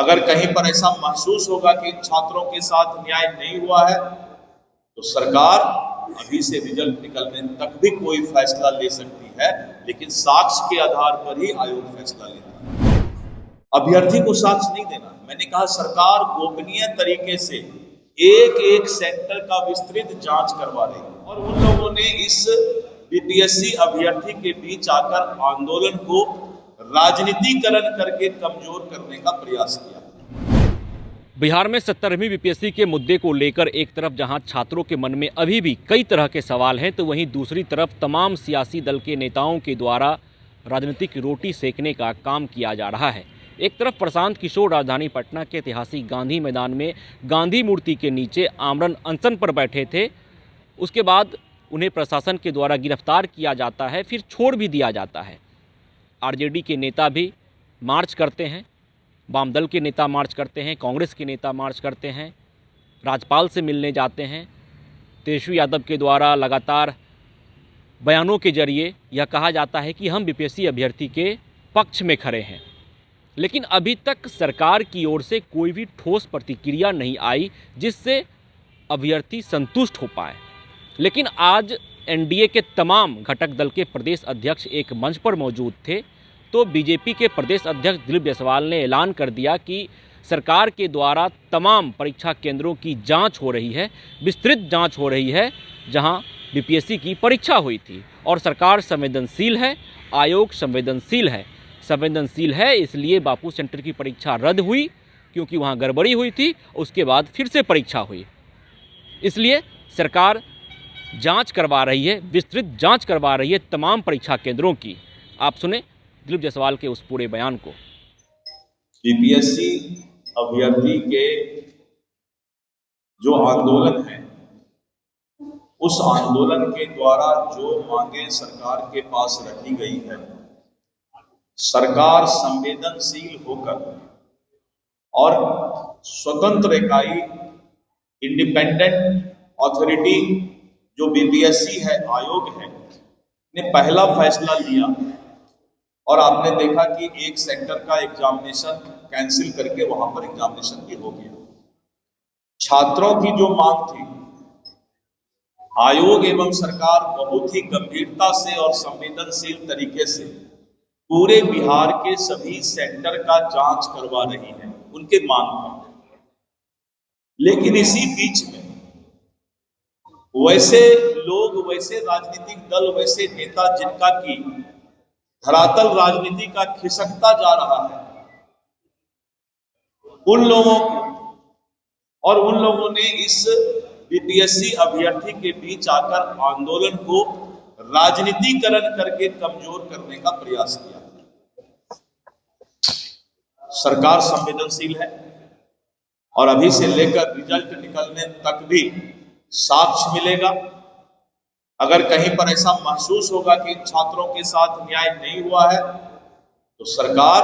अगर कहीं पर ऐसा महसूस होगा कि छात्रों के साथ न्याय नहीं हुआ है तो सरकार अभी से रिजल्ट निकलने तक भी कोई फैसला ले सकती है, लेकिन साक्ष्य के आधार पर ही आयोग फैसला लेता है। अभ्यर्थी को साक्ष्य नहीं देना। मैंने कहा सरकार गोपनीय तरीके से एक एक सेक्टर का विस्तृत जांच करवा रही है और उन लोगों ने इस बीपीएससी अभ्यर्थी के बीच आकर आंदोलन को राजनीतिकरण करके कमजोर करने का प्रयास किया। बिहार में 17वीं बीपीएससी के मुद्दे को लेकर एक तरफ जहां छात्रों के मन में अभी भी कई तरह के सवाल हैं, तो वहीं दूसरी तरफ तमाम सियासी दल के नेताओं के द्वारा राजनीतिक रोटी सेकने का काम किया जा रहा है। एक तरफ प्रशांत किशोर राजधानी पटना के ऐतिहासिक गांधी मैदान में गांधी मूर्ति के नीचे आमरण अनशन पर बैठे थे। उसके बाद उन्हें प्रशासन के द्वारा गिरफ्तार किया जाता है, फिर छोड़ भी दिया जाता है। आरजेडी के नेता भी मार्च करते हैं, वामदल के नेता मार्च करते हैं, कांग्रेस के नेता मार्च करते हैं, राज्यपाल से मिलने जाते हैं। तेजस्वी यादव के द्वारा लगातार बयानों के जरिए यह कहा जाता है कि हम बीपीएससी अभ्यर्थी के पक्ष में खड़े हैं, लेकिन अभी तक सरकार की ओर से कोई भी ठोस प्रतिक्रिया नहीं आई जिससे अभ्यर्थी संतुष्ट हो पाए। लेकिन आज एनडीए के तमाम घटक दल के प्रदेश अध्यक्ष एक मंच पर मौजूद थे, तो बीजेपी के प्रदेश अध्यक्ष दिलीप जायसवाल ने ऐलान कर दिया कि सरकार के द्वारा तमाम परीक्षा केंद्रों की जांच हो रही है, विस्तृत जांच हो रही है जहां बीपीएससी की परीक्षा हुई थी, और सरकार संवेदनशील है, आयोग संवेदनशील है इसलिए बापू सेंटर की परीक्षा रद्द हुई क्योंकि वहां गड़बड़ी हुई थी। उसके बाद फिर से परीक्षा हुई, इसलिए सरकार जांच करवा रही है, विस्तृत जांच करवा रही है तमाम परीक्षा केंद्रों की। आप सुने दिलीप जायसवाल के उस पूरे बयान को। बीपीएससी अभ्यर्थी के जो आंदोलन है, उस आंदोलन के द्वारा जो मांगे सरकार के पास रखी गई है, सरकार संवेदनशील होकर और स्वतंत्र इकाई इंडिपेंडेंट अथॉरिटी जो बीपीएससी है, आयोग है, ने पहला फैसला लिया और आपने देखा कि एक सेक्टर का एग्जामिनेशन कैंसिल करके वहां पर एग्जामिनेशन भी हो गया। छात्रों की जो मांग थी, आयोग एवं सरकार बहुत ही गंभीरता से और संवेदनशील तरीके से पूरे बिहार के सभी सेक्टर का जांच करवा रही है उनके मांग पर। लेकिन इसी बीच में वैसे लोग, वैसे राजनीतिक दल, वैसे नेता जिनका की धरातल राजनीति का खिसकता जा रहा है, उन लोगों को और उन लोगों ने इस बीपीएससी अभ्यर्थी के बीच आकर आंदोलन को राजनीतिकरण करके कमजोर करने का प्रयास किया। सरकार संवेदनशील है और अभी से लेकर रिजल्ट निकलने तक भी साक्ष्य मिलेगा। अगर कहीं पर ऐसा महसूस होगा कि छात्रों के साथ न्याय नहीं हुआ है तो सरकार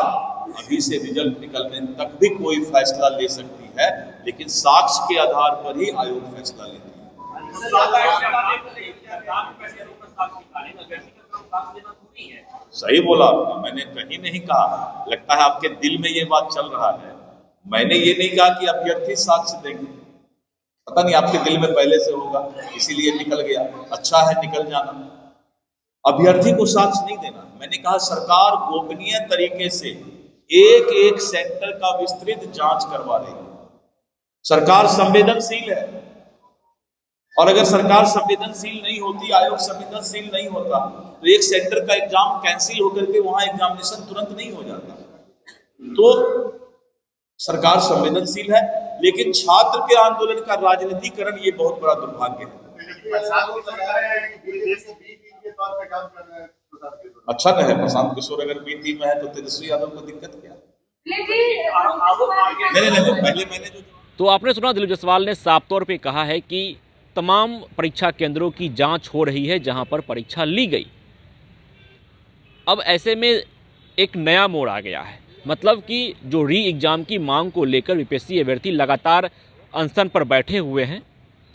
अभी से रिजल्ट निकलने तक भी कोई फैसला ले सकती है, लेकिन साक्ष्य के आधार पर ही आयोग फैसला लेती है। सही बोला आपने, मैंने कहीं नहीं कहा, लगता है आपके दिल में ये बात चल रहा है। मैंने ये नहीं कहा कि अभ्यर्थी साक्ष्य देंगे, पता नहीं आपके दिल में पहले से होगा इसीलिए निकल गया। अच्छा है निकल जाना। अभ्यर्थी को साक्ष्य नहीं देना। मैंने कहा सरकार गोपनीय तरीके से एक एक सेक्टर का विस्तृत जांच करवा रही है। सरकार संवेदनशील है और अगर सरकार संवेदनशील नहीं होती, आयोग संवेदनशील नहीं होता तो एक सेक्टर का एग्जाम कैंसिल होकर के वहां एग्जामिनेशन तुरंत नहीं हो जाता। तो सरकार संवेदनशील है, लेकिन छात्र के आंदोलन का राजनीतिकरण ये बहुत बड़ा दुर्भाग्य है। अच्छा कहे प्रशांत किशोर अगर बी टीम में है तो तेजस्वी यादव को दिक्कत क्या? नहीं, पहले मैंने जो तो आपने सुना, दिलीप जायसवाल ने साफ तौर पे कहा है कि तमाम परीक्षा केंद्रों की जांच हो रही है जहां पर परीक्षा ली गई। अब ऐसे में एक नया मोड़ आ गया है, मतलब कि जो री एग्ज़ाम की मांग को लेकर बीपीएससी अभ्यर्थी लगातार अनशन पर बैठे हुए हैं।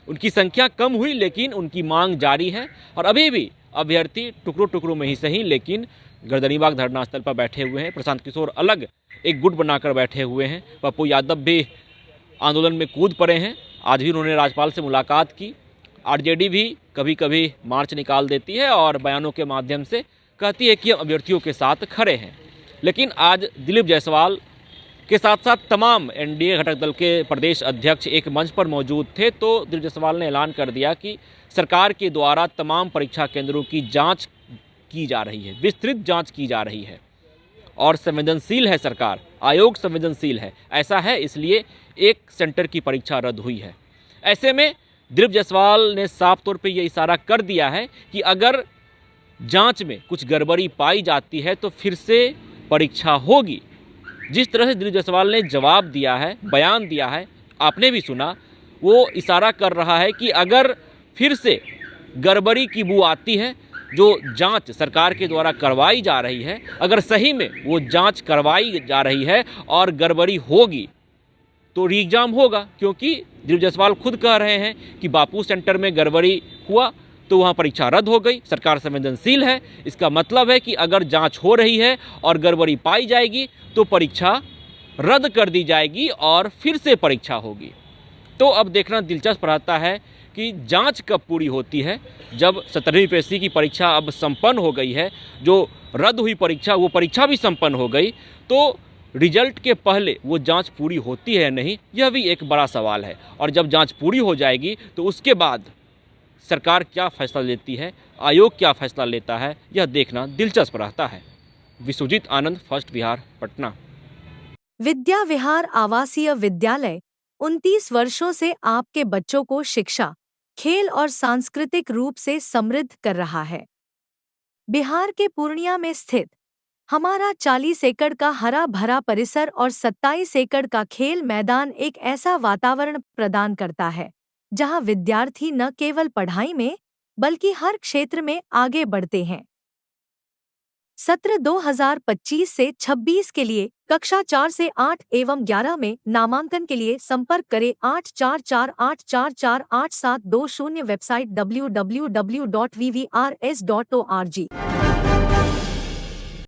उनकी संख्या कम हुई लेकिन उनकी मांग जारी है और अभी भी अभ्यर्थी टुकड़ों टुकड़ों में ही सही लेकिन गर्दनीबाग धरना स्थल पर बैठे हुए हैं। प्रशांत किशोर अलग एक गुट बनाकर बैठे हुए हैं। पप्पू यादव भी आंदोलन में कूद पड़े हैं। आज भी उन्होंने राज्यपाल से मुलाकात की। आरजेडी भी कभी कभी मार्च निकाल देती है और बयानों के माध्यम से कहती है कि हम अभ्यर्थियों के साथ खड़े हैं। लेकिन आज दिलीप जायसवाल के साथ साथ तमाम एनडीए घटक दल के प्रदेश अध्यक्ष एक मंच पर मौजूद थे, तो दिलीप जायसवाल ने ऐलान कर दिया कि सरकार के द्वारा तमाम परीक्षा केंद्रों की जांच की जा रही है, विस्तृत जांच की जा रही है और संवेदनशील है सरकार, आयोग संवेदनशील है। ऐसा है इसलिए एक सेंटर की परीक्षा रद्द हुई है। ऐसे में दिलीप जायसवाल ने साफ तौर पे ये इशारा कर दिया है कि अगर जांच में कुछ गड़बड़ी पाई जाती है तो फिर से परीक्षा होगी। जिस तरह से दिलीप जायसवाल ने जवाब दिया है, बयान दिया है, आपने भी सुना, वो इशारा कर रहा है कि अगर फिर से गड़बड़ी की बू आती है, जो जांच सरकार के द्वारा करवाई जा रही है, अगर सही में वो जांच करवाई जा रही है और गड़बड़ी होगी तो री एग्जाम होगा। क्योंकि दिलीप जायसवाल खुद कह रहे हैं कि बापू सेंटर में गड़बड़ी हुआ तो वहाँ परीक्षा रद्द हो गई, सरकार संवेदनशील है। इसका मतलब है कि अगर जांच हो रही है और गड़बड़ी पाई जाएगी तो परीक्षा रद्द कर दी जाएगी और फिर से परीक्षा होगी। तो अब देखना दिलचस्प रहता है कि जांच कब पूरी होती है। जब 17वीं पीएससी की परीक्षा अब संपन्न हो गई है, जो रद्द हुई परीक्षा वो परीक्षा भी संपन्न हो गई, तो रिजल्ट के पहले वो जांच पूरी होती है या नहीं, यह भी एक बड़ा सवाल है। और जब जांच पूरी हो जाएगी तो उसके बाद सरकार क्या फैसला लेती है, आयोग क्या फैसला लेता है, यह देखना दिलचस्प रहता है। विश्वजीत आनंद, फर्स्ट बिहार, पटना। विद्या विहार आवासीय विद्यालय 29 वर्षों से आपके बच्चों को शिक्षा, खेल और सांस्कृतिक रूप से समृद्ध कर रहा है। बिहार के पूर्णिया में स्थित हमारा 40 एकड़ का हरा भरा परिसर और 27 एकड़ का खेल मैदान एक ऐसा वातावरण प्रदान करता है जहां विद्यार्थी न केवल पढ़ाई में बल्कि हर क्षेत्र में आगे बढ़ते हैं। सत्र 2025 से 26 के लिए कक्षा 4 से 8 एवं 11 में नामांकन के लिए संपर्क करें 8448448720। Website www.vvrs.org।